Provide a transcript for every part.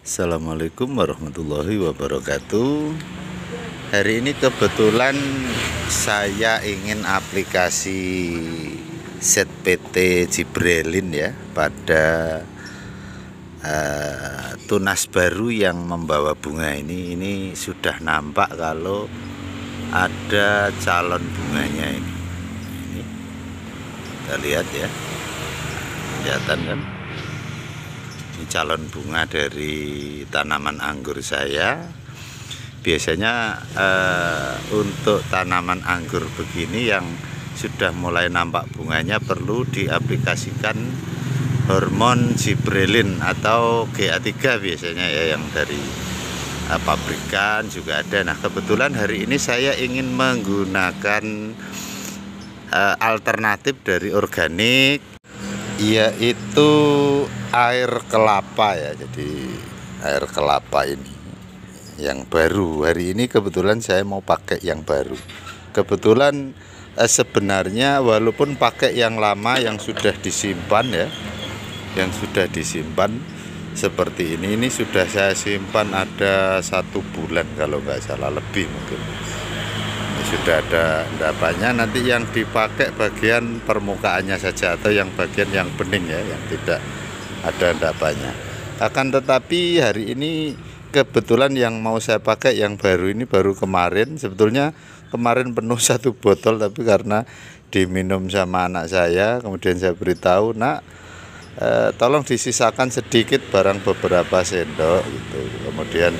Assalamualaikum warahmatullahi wabarakatuh. Hari ini kebetulan saya ingin aplikasi set PT Jibrelin ya pada tunas baru yang membawa bunga ini sudah nampak kalau ada calon bunganya ini kita lihat ya, kelihatan kan, ini calon bunga dari tanaman anggur saya. Biasanya untuk tanaman anggur begini yang sudah mulai nampak bunganya perlu diaplikasikan hormon Jibrelin atau GA3 biasanya ya, yang dari pabrikan juga ada. Nah, kebetulan hari ini saya ingin menggunakan alternatif dari organik, yaitu air kelapa ya. Jadi air kelapa ini yang baru, hari ini kebetulan saya mau pakai yang baru. Kebetulan sebenarnya walaupun pakai yang lama yang sudah disimpan ya, yang sudah disimpan seperti ini sudah saya simpan ada 1 bulan kalau nggak salah, lebih mungkin. Sudah ada endapannya, nanti yang dipakai bagian permukaannya saja atau yang bagian yang bening ya, yang tidak ada endapannya. Akan tetapi hari ini kebetulan yang mau saya pakai yang baru ini baru kemarin. Sebetulnya kemarin penuh 1 botol, tapi karena diminum sama anak saya, kemudian saya beritahu, "Nak, tolong disisakan sedikit barang beberapa sendok," gitu. Kemudian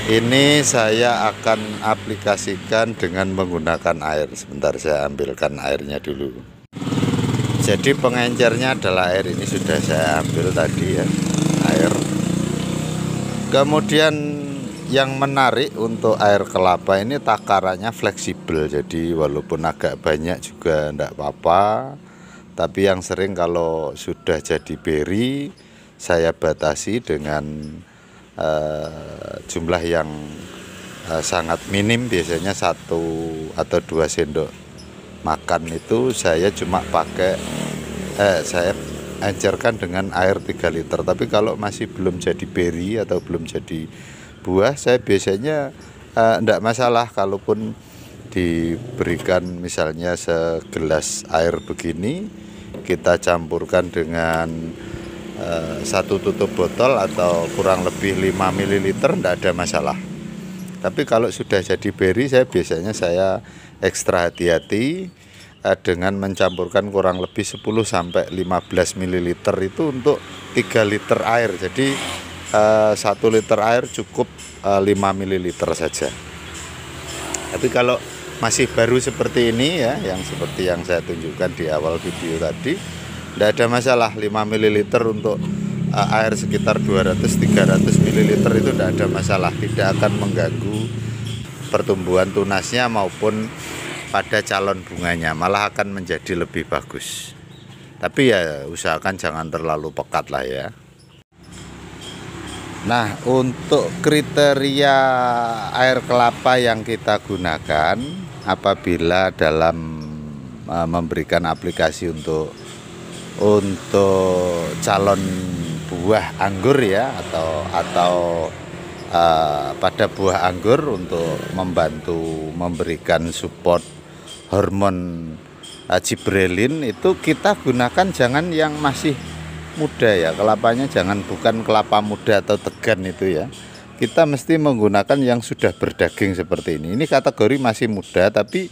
ini saya akan aplikasikan dengan menggunakan air. Sebentar saya ambilkan airnya dulu. Jadi pengencernya adalah air, ini sudah saya ambil tadi ya, air. Kemudian yang menarik untuk air kelapa ini takarannya fleksibel. Jadi walaupun agak banyak juga enggak apa-apa. Tapi yang sering kalau sudah jadi beri, saya batasi dengan jumlah yang sangat minim, biasanya 1 atau 2 sendok makan itu saya cuma pakai saya encerkan dengan air 3 liter. Tapi kalau masih belum jadi beri atau belum jadi buah, saya biasanya enggak masalah kalaupun diberikan misalnya segelas air begini, kita campurkan dengan 1 tutup botol atau kurang lebih 5 ml, tidak ada masalah. Tapi kalau sudah jadi beri, saya biasanya ekstra hati-hati dengan mencampurkan kurang lebih 10 sampai 15 ml itu untuk 3 liter air. Jadi 1 liter air cukup 5 ml saja. Tapi kalau masih baru seperti ini ya, yang seperti yang saya tunjukkan di awal video tadi, tidak ada masalah. 5 ml untuk air sekitar 200-300 ml itu tidak ada masalah. Tidak akan mengganggu pertumbuhan tunasnya maupun pada calon bunganya, malah akan menjadi lebih bagus. Tapi ya usahakan jangan terlalu pekat lah ya. Nah, untuk kriteria air kelapa yang kita gunakan apabila dalam memberikan aplikasi untuk calon buah anggur ya, atau pada buah anggur, untuk membantu memberikan support hormon Jibrelin, itu kita gunakan jangan yang masih muda ya, kelapanya bukan kelapa muda atau tegan itu ya. Kita mesti menggunakan yang sudah berdaging seperti ini. Ini kategori masih muda, tapi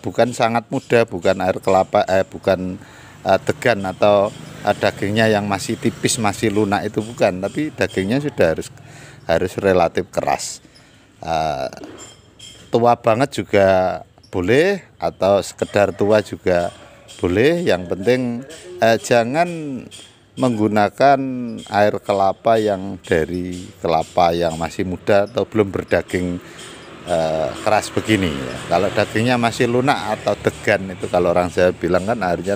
bukan sangat muda, bukan air kelapa, bukan tegan atau dagingnya yang masih tipis, masih lunak, itu bukan. Tapi dagingnya sudah harus relatif keras. Tua banget juga boleh, atau sekedar tua juga boleh. Yang penting jangan menggunakan air kelapa yang dari kelapa yang masih muda atau belum berdaging keras begini ya. Kalau dagingnya masih lunak atau tegan, itu kalau orang Jawa bilang kan airnya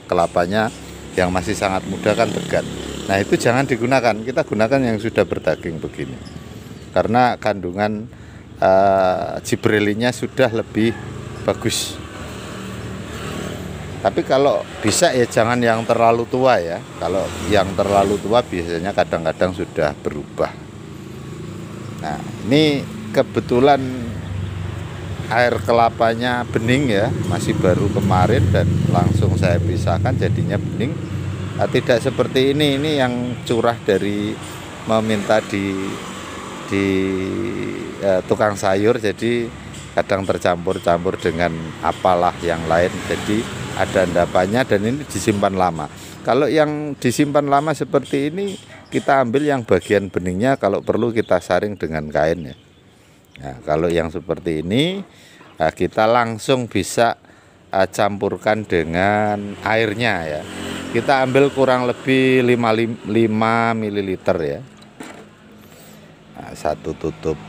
kelapanya yang masih sangat muda kan tegan. Nah, itu jangan digunakan. Kita gunakan yang sudah berdaging begini, karena kandungan Jibrelinnya sudah lebih bagus. Tapi kalau bisa ya jangan yang terlalu tua ya. Kalau yang terlalu tua biasanya kadang-kadang sudah berubah. Nah, ini kebetulan air kelapanya bening ya, masih baru kemarin dan langsung saya pisahkan jadinya bening. Nah, tidak seperti ini yang curah dari meminta di tukang sayur, jadi kadang tercampur-campur dengan apalah yang lain, jadi ada endapannya dan ini disimpan lama. Kalau yang disimpan lama seperti ini, kita ambil yang bagian beningnya, kalau perlu kita saring dengan kain ya. Nah, kalau yang seperti ini kita langsung bisa campurkan dengan airnya ya. Kita ambil kurang lebih 5 ml ya. Nah, satu tutup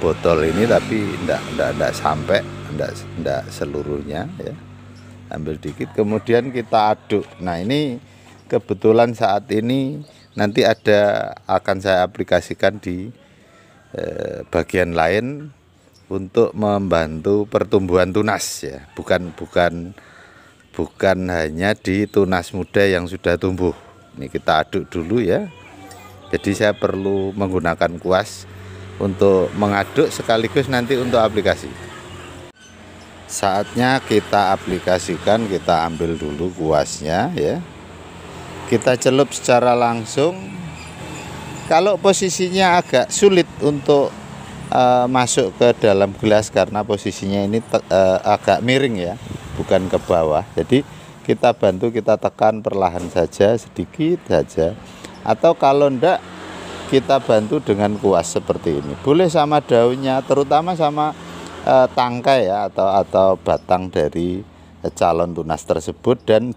botol ini, tapi enggak sampai, enggak seluruhnya ya. Ambil dikit kemudian kita aduk. Nah, ini kebetulan saat ini nanti akan saya aplikasikan di bagian lain untuk membantu pertumbuhan tunas ya. Bukan hanya di tunas muda yang sudah tumbuh. Ini kita aduk dulu ya. Jadi saya perlu menggunakan kuas untuk mengaduk sekaligus nanti untuk aplikasi. Saatnya kita aplikasikan, kita ambil dulu kuasnya ya. Kita celup secara langsung. Kalau posisinya agak sulit untuk masuk ke dalam gelas karena posisinya ini agak miring ya, bukan ke bawah. Jadi kita bantu, kita tekan perlahan saja, sedikit saja. Atau kalau enggak, kita bantu dengan kuas seperti ini. Boleh sama daunnya, terutama sama tangkai ya, atau batang dari calon tunas tersebut, dan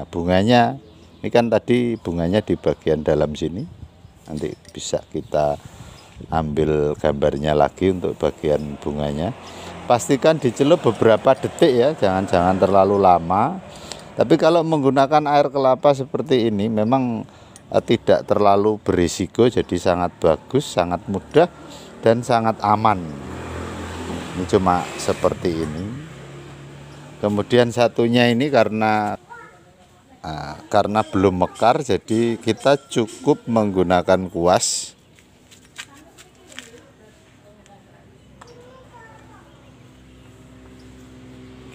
bunganya ini kan tadi bunganya di bagian dalam sini. Nanti bisa kita ambil gambarnya lagi untuk bagian bunganya. Pastikan dicelup beberapa detik ya, jangan terlalu lama. Tapi kalau menggunakan air kelapa seperti ini memang tidak terlalu berisiko, jadi sangat bagus, sangat mudah dan sangat aman. Ini cuma seperti ini. Kemudian satunya ini karena belum mekar, jadi kita cukup menggunakan kuas.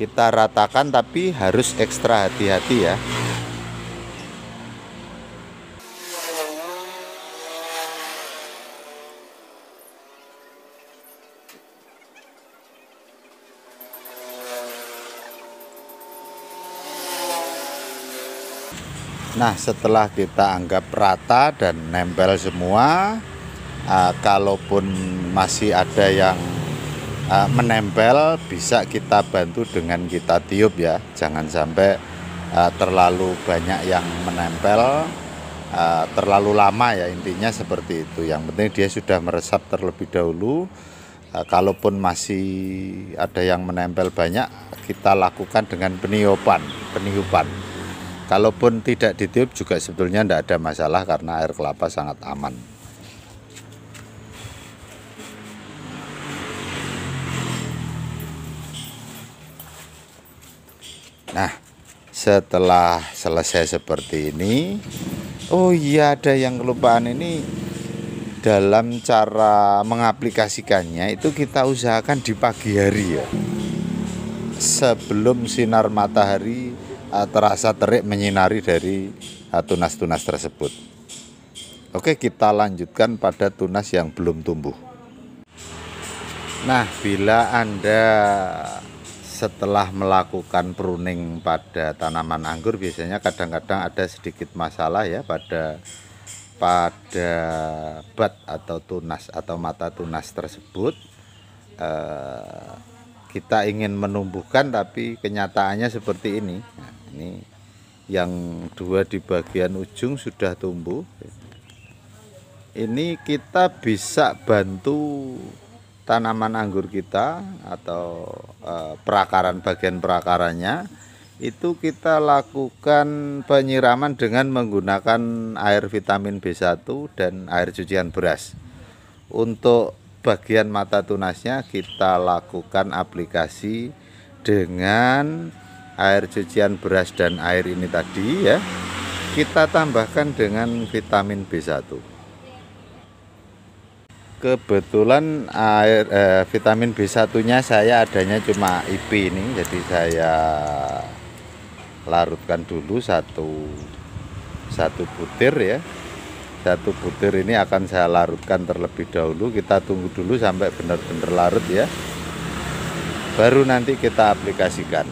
Kita ratakan, tapi harus ekstra hati-hati ya. Nah, setelah kita anggap rata dan nempel semua, kalaupun masih ada yang menempel, bisa kita bantu dengan kita tiup ya. Jangan sampai terlalu banyak yang menempel, terlalu lama ya, intinya seperti itu. Yang penting dia sudah meresap terlebih dahulu. Kalaupun masih ada yang menempel banyak, kita lakukan dengan peniupan. Kalaupun tidak ditiup juga sebetulnya tidak ada masalah karena air kelapa sangat aman. Nah, setelah selesai seperti ini, oh iya, ada yang kelupaan ini. Dalam cara mengaplikasikannya itu kita usahakan di pagi hari ya, sebelum sinar matahari terasa terik menyinari dari tunas-tunas tersebut. Oke, kita lanjutkan pada tunas yang belum tumbuh. Nah, bila Anda setelah melakukan pruning pada tanaman anggur, biasanya kadang-kadang ada sedikit masalah ya pada bat atau tunas atau mata tunas tersebut. Kita ingin menumbuhkan tapi kenyataannya seperti ini. Nah, ini yang dua di bagian ujung sudah tumbuh. Ini kita bisa bantu tanaman anggur kita atau bagian perakarannya itu kita lakukan penyiraman dengan menggunakan air vitamin B1 dan air cucian beras. Untuk bagian mata tunasnya kita lakukan aplikasi dengan air cucian beras dan air ini tadi ya, kita tambahkan dengan vitamin B1. Kebetulan vitamin B1-nya saya adanya cuma IP ini, jadi saya larutkan dulu satu butir ya. Satu butir ini akan saya larutkan terlebih dahulu. Kita tunggu dulu sampai benar-benar larut ya, baru nanti kita aplikasikan.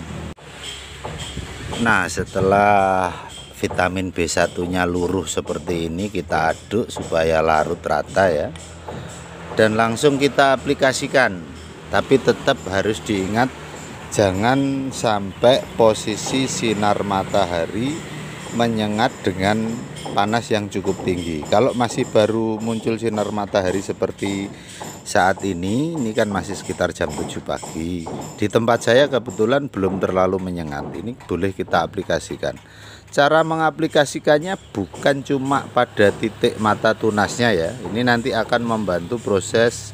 Nah, setelah vitamin B1-nya luruh seperti ini, kita aduk supaya larut rata ya, dan langsung kita aplikasikan. Tapi tetap harus diingat, jangan sampai posisi sinar matahari menyengat dengan panas yang cukup tinggi. Kalau masih baru muncul sinar matahari seperti saat ini kan masih sekitar jam 7 pagi. Di tempat saya kebetulan belum terlalu menyengat. Ini boleh kita aplikasikan. Cara mengaplikasikannya bukan cuma pada titik mata tunasnya ya. Ini nanti akan membantu proses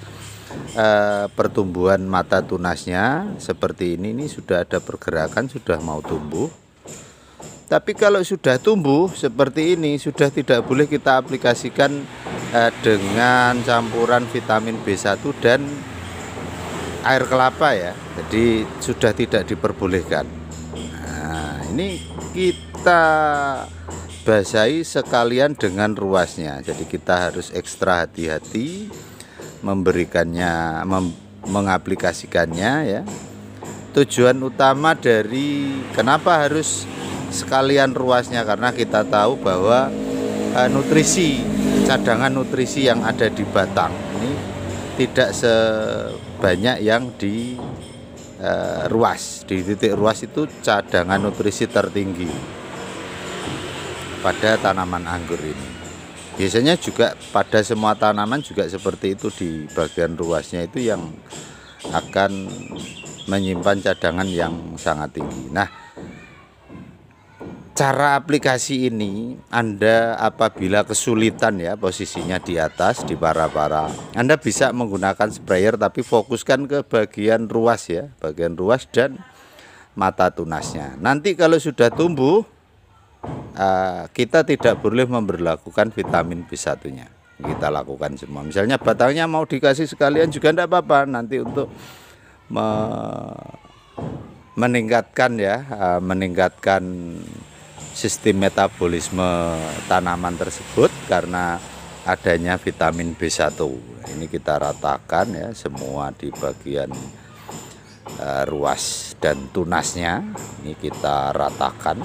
pertumbuhan mata tunasnya. Seperti ini sudah ada pergerakan, sudah mau tumbuh. Tapi kalau sudah tumbuh seperti ini, sudah tidak boleh kita aplikasikan dengan campuran vitamin B1 dan air kelapa ya. Jadi sudah tidak diperbolehkan. Nah, ini kita basahi sekalian dengan ruasnya. Jadi kita harus ekstra hati-hati memberikannya, mengaplikasikannya ya. Tujuan utama dari kenapa harus sekalian ruasnya, karena kita tahu bahwa cadangan nutrisi yang ada di batang ini tidak sebanyak yang di ruas. Di titik ruas itu cadangan nutrisi tertinggi pada tanaman anggur ini. Biasanya juga pada semua tanaman juga seperti itu, di bagian ruasnya itu yang akan menyimpan cadangan yang sangat tinggi. Nah, cara aplikasi ini, Anda apabila kesulitan ya posisinya di atas, di para-para, Anda bisa menggunakan sprayer, tapi fokuskan ke bagian ruas ya, bagian ruas dan mata tunasnya. Nanti kalau sudah tumbuh, kita tidak boleh memberlakukan vitamin B1-nya. Kita lakukan semua. Misalnya batangnya mau dikasih sekalian juga tidak apa-apa, nanti untuk meningkatkan sistem metabolisme tanaman tersebut karena adanya vitamin B1. Ini kita ratakan ya, semua di bagian ruas dan tunasnya. Ini kita ratakan,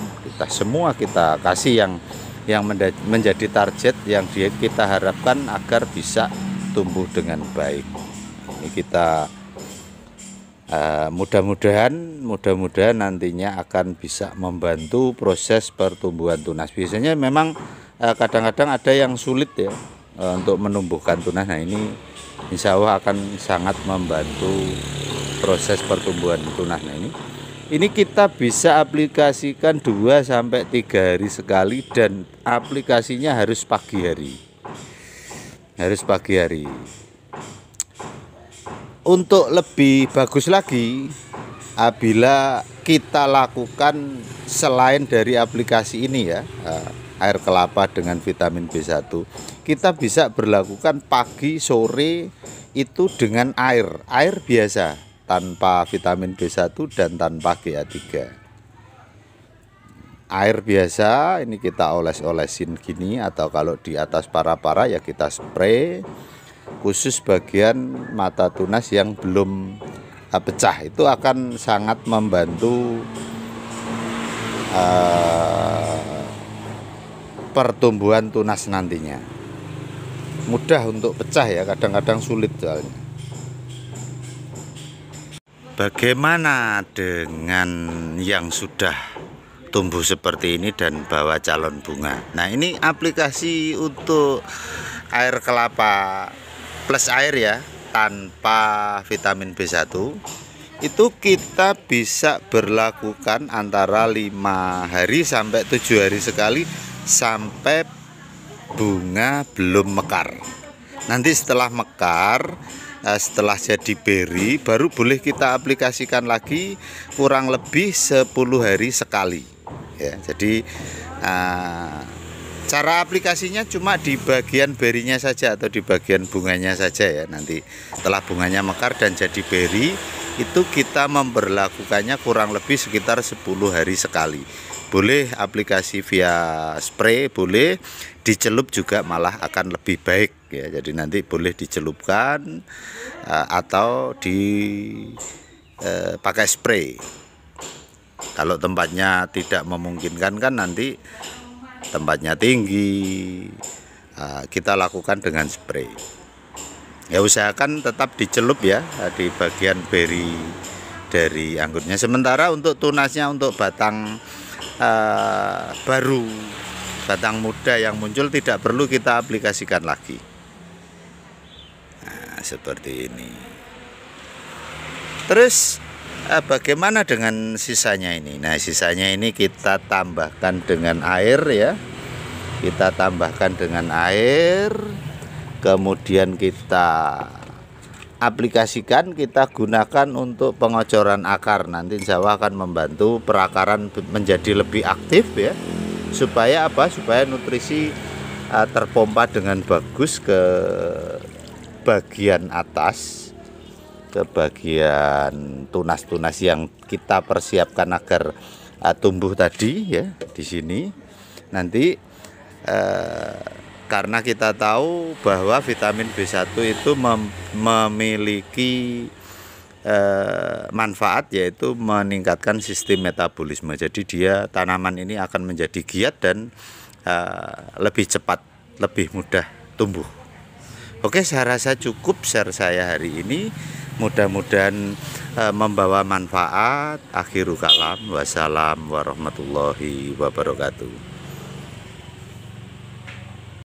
kita kasih yang menjadi target yang kita harapkan agar bisa tumbuh dengan baik. Ini kita mudah-mudahan nantinya akan bisa membantu proses pertumbuhan tunas. Biasanya memang kadang-kadang ada yang sulit ya untuk menumbuhkan tunas. Nah, ini insya Allah akan sangat membantu proses pertumbuhan tunas. Nah, ini kita bisa aplikasikan 2-3 hari sekali, dan aplikasinya harus pagi hari. Untuk lebih bagus lagi, apabila kita lakukan selain dari aplikasi ini ya, air kelapa dengan vitamin B1, kita bisa berlakukan pagi sore itu dengan air biasa tanpa vitamin B1 dan tanpa GA3. Air biasa ini kita oles-olesin gini, atau kalau di atas para-para ya kita spray, khusus bagian mata tunas yang belum pecah. Itu akan sangat membantu pertumbuhan tunas nantinya. Mudah untuk pecah ya, kadang-kadang sulit soalnya. Bagaimana dengan yang sudah tumbuh seperti ini dan bawa calon bunga? Nah, ini aplikasi untuk air kelapa plus air ya, tanpa vitamin B1, itu kita bisa berlakukan antara 5 hari sampai 7 hari sekali sampai bunga belum mekar. Nanti setelah mekar setelah jadi beri baru boleh kita aplikasikan lagi kurang lebih 10 hari sekali ya. Jadi cara aplikasinya cuma di bagian berinya saja atau di bagian bunganya saja ya. Nanti setelah bunganya mekar dan jadi beri itu kita memberlakukannya kurang lebih sekitar 10 hari sekali. Boleh aplikasi via spray, boleh dicelup juga malah akan lebih baik ya. Jadi nanti boleh dicelupkan atau pakai spray. Kalau tempatnya tidak memungkinkan kan nanti tempatnya tinggi, kita lakukan dengan spray. Ya usahakan tetap dicelup ya di bagian beri dari anggurnya. Sementara untuk tunasnya, untuk batang baru, batang muda yang muncul tidak perlu kita aplikasikan lagi. Nah, seperti ini. Terus bagaimana dengan sisanya ini? Nah, sisanya ini kita tambahkan dengan air ya. Kita tambahkan dengan air, kemudian kita aplikasikan, kita gunakan untuk pengocoran akar. Nanti insya Allah akan membantu perakaran menjadi lebih aktif ya, supaya apa? Supaya nutrisi terpompa dengan bagus ke bagian atas, ke bagian tunas-tunas yang kita persiapkan agar tumbuh tadi ya. Di sini nanti karena kita tahu bahwa vitamin B1 itu memiliki manfaat, yaitu meningkatkan sistem metabolisme. Jadi tanaman ini akan menjadi giat dan lebih cepat, lebih mudah tumbuh. Oke, saya rasa cukup share saya hari ini. Mudah-mudahan membawa manfaat. Akhirul kalam, wassalam warahmatullahi wabarakatuh.